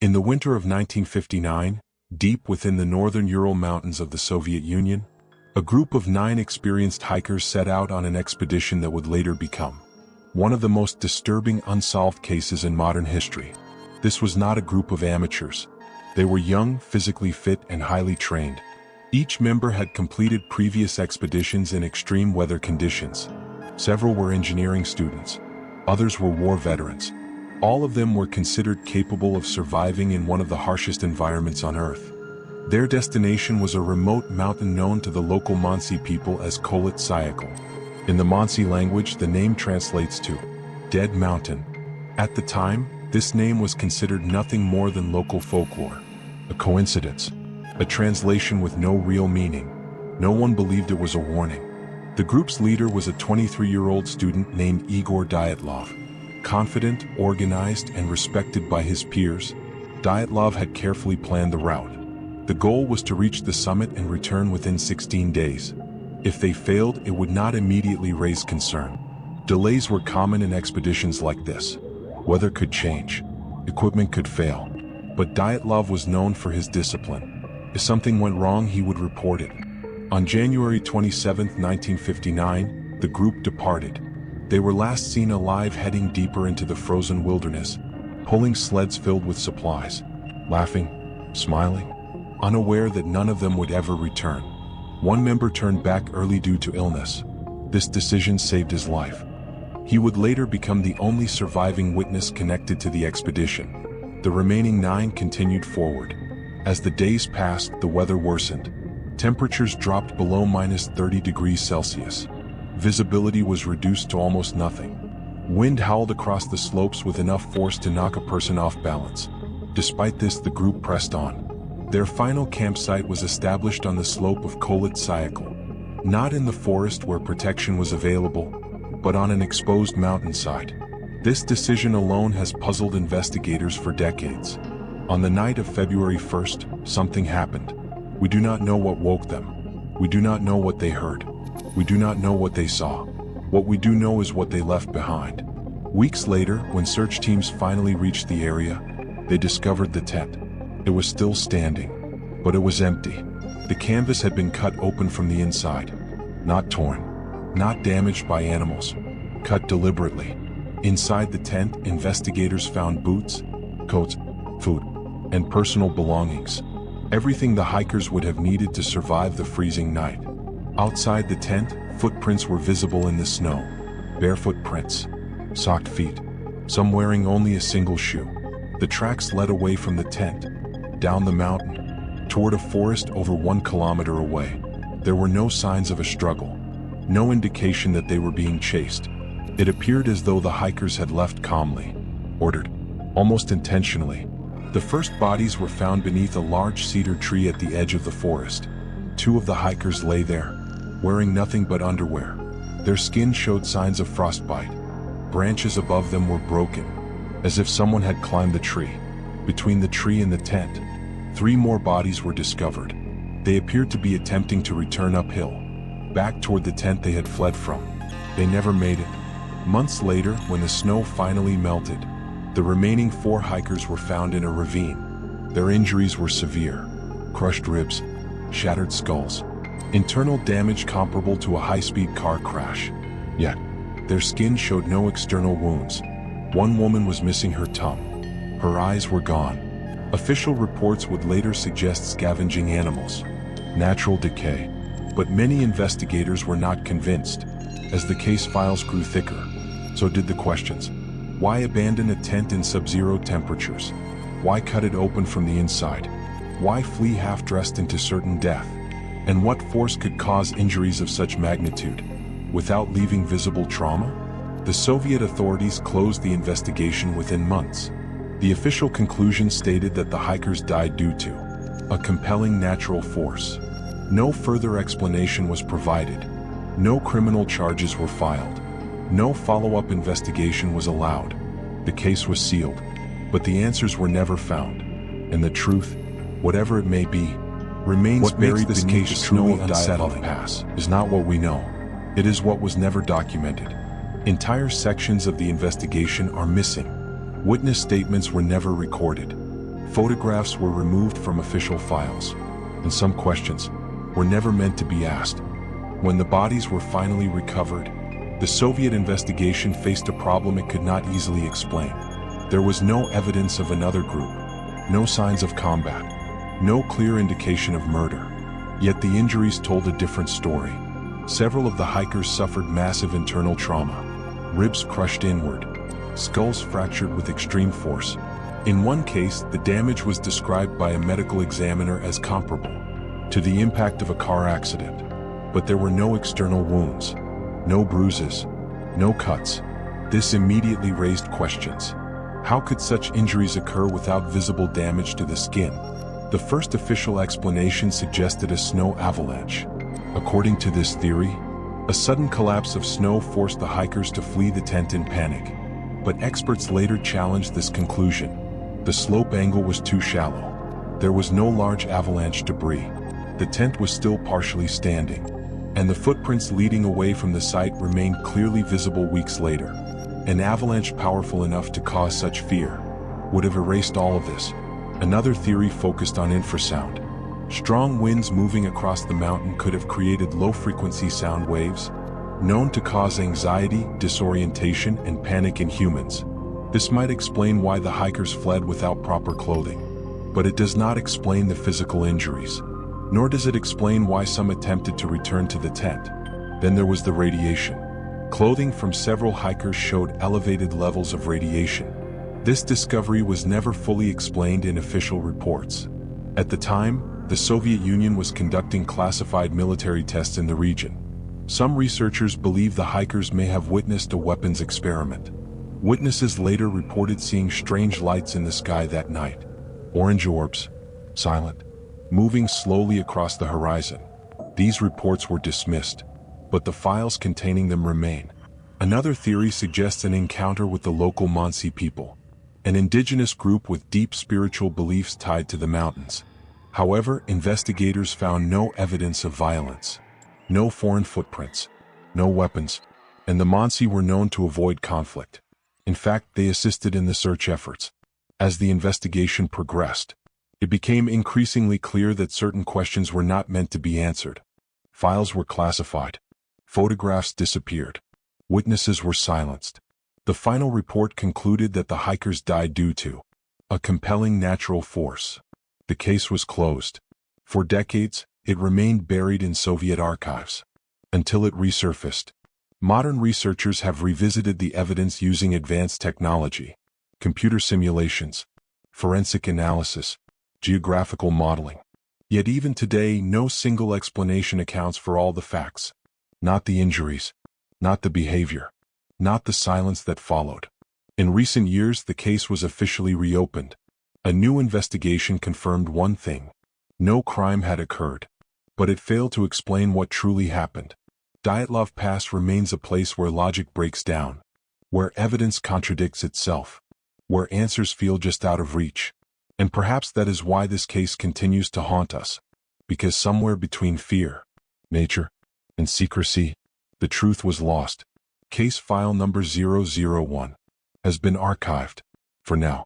In the winter of 1959, deep within the northern Ural Mountains of the Soviet Union, a group of 9 experienced hikers set out on an expedition that would later become one of the most disturbing unsolved cases in modern history. This was not a group of amateurs. They were young, physically fit, and highly trained. Each member had completed previous expeditions in extreme weather conditions. Several were engineering students. Others were war veterans. All of them were considered capable of surviving in one of the harshest environments on Earth. Their destination was a remote mountain known to the local Mansi people as Kolit Sayakal. In the Mansi language, the name translates to Dead Mountain. At the time, this name was considered nothing more than local folklore, a coincidence, a translation with no real meaning. No one believed it was a warning. The group's leader was a 23-year-old student named Igor Dyatlov. Confident, organized, and respected by his peers, Dyatlov had carefully planned the route. The goal was to reach the summit and return within 16 days. If they failed, it would not immediately raise concern. Delays were common in expeditions like this. Weather could change, equipment could fail, but Dyatlov was known for his discipline. If something went wrong, he would report it. On January 27, 1959, the group departed. They were last seen alive heading deeper into the frozen wilderness, pulling sleds filled with supplies, laughing, smiling, unaware that none of them would ever return. One member turned back early due to illness. This decision saved his life. He would later become the only surviving witness connected to the expedition. The remaining 9 continued forward. As the days passed, the weather worsened. Temperatures dropped below -30 degrees Celsius. Visibility was reduced to almost nothing. Wind howled across the slopes with enough force to knock a person off balance. Despite this, the group pressed on. Their final campsite was established on the slope of Kolit Sayakal. Not in the forest where protection was available, but on an exposed mountainside. This decision alone has puzzled investigators for decades. On the night of February 1st, something happened. We do not know what woke them. We do not know what they heard. We do not know what they saw. What we do know is what they left behind. Weeks later, when search teams finally reached the area, they discovered the tent. It was still standing, but it was empty. The canvas had been cut open from the inside. Not torn, not damaged by animals, cut deliberately. Inside the tent, investigators found boots, coats, food, and personal belongings. Everything the hikers would have needed to survive the freezing night. Outside the tent, footprints were visible in the snow. Barefoot prints, socked feet, some wearing only a single shoe. The tracks led away from the tent, down the mountain, toward a forest over 1 kilometer away. There were no signs of a struggle, no indication that they were being chased. It appeared as though the hikers had left calmly, ordered, almost intentionally. The first bodies were found beneath a large cedar tree at the edge of the forest. 2 of the hikers lay there, wearing nothing but underwear. Their skin showed signs of frostbite. Branches above them were broken, as if someone had climbed the tree. Between the tree and the tent, 3 more bodies were discovered. They appeared to be attempting to return uphill, back toward the tent they had fled from. They never made it. Months later, when the snow finally melted, the remaining 4 hikers were found in a ravine. Their injuries were severe: crushed ribs, shattered skulls, internal damage comparable to a high-speed car crash. Yet, their skin showed no external wounds. One woman was missing her tongue. Her eyes were gone. Official reports would later suggest scavenging animals, natural decay. But many investigators were not convinced. As the case files grew thicker, so did the questions. Why abandon a tent in sub-zero temperatures? Why cut it open from the inside? Why flee half-dressed into certain death? And what force could cause injuries of such magnitude, without leaving visible trauma? The Soviet authorities closed the investigation within months. The official conclusion stated that the hikers died due to a compelling natural force. No further explanation was provided. No criminal charges were filed. No follow-up investigation was allowed. The case was sealed, but the answers were never found. And the truth, whatever it may be, remains buried beneath the snowy unsettling pass, is not what we know. It is what was never documented. Entire sections of the investigation are missing. Witness statements were never recorded. Photographs were removed from official files, and some questions were never meant to be asked. When the bodies were finally recovered, the Soviet investigation faced a problem it could not easily explain. There was no evidence of another group, no signs of combat, no clear indication of murder. Yet the injuries told a different story. Several of the hikers suffered massive internal trauma, ribs crushed inward, skulls fractured with extreme force. In one case, the damage was described by a medical examiner as comparable to the impact of a car accident. But there were no external wounds, no bruises, no cuts. This immediately raised questions. How could such injuries occur without visible damage to the skin? The first official explanation suggested a snow avalanche. According to this theory, a sudden collapse of snow forced the hikers to flee the tent in panic. But experts later challenged this conclusion. The slope angle was too shallow. There was no large avalanche debris. The tent was still partially standing, and the footprints leading away from the site remained clearly visible weeks later. An avalanche powerful enough to cause such fear would have erased all of this. Another theory focused on infrasound. Strong winds moving across the mountain could have created low-frequency sound waves, known to cause anxiety, disorientation, and panic in humans. This might explain why the hikers fled without proper clothing. But it does not explain the physical injuries, nor does it explain why some attempted to return to the tent. Then there was the radiation. Clothing from several hikers showed elevated levels of radiation. This discovery was never fully explained in official reports. At the time, the Soviet Union was conducting classified military tests in the region. Some researchers believe the hikers may have witnessed a weapons experiment. Witnesses later reported seeing strange lights in the sky that night. Orange orbs, silent, moving slowly across the horizon. These reports were dismissed, but the files containing them remain. Another theory suggests an encounter with the local Mansi people, an indigenous group with deep spiritual beliefs tied to the mountains. However, investigators found no evidence of violence, no foreign footprints, no weapons, and the Mansi were known to avoid conflict. In fact, they assisted in the search efforts. As the investigation progressed, it became increasingly clear that certain questions were not meant to be answered. Files were classified. Photographs disappeared. Witnesses were silenced. The final report concluded that the hikers died due to a compelling natural force. The case was closed. For decades, it remained buried in Soviet archives, until it resurfaced. Modern researchers have revisited the evidence using advanced technology, computer simulations, forensic analysis, geographical modeling. Yet even today, no single explanation accounts for all the facts. Not the injuries, not the behavior, not the silence that followed. In recent years, the case was officially reopened. A new investigation confirmed one thing: no crime had occurred. But it failed to explain what truly happened. Dyatlov Pass remains a place where logic breaks down, where evidence contradicts itself, where answers feel just out of reach. And perhaps that is why this case continues to haunt us. Because somewhere between fear, nature, and secrecy, the truth was lost. Case file number 001 has been archived, for now.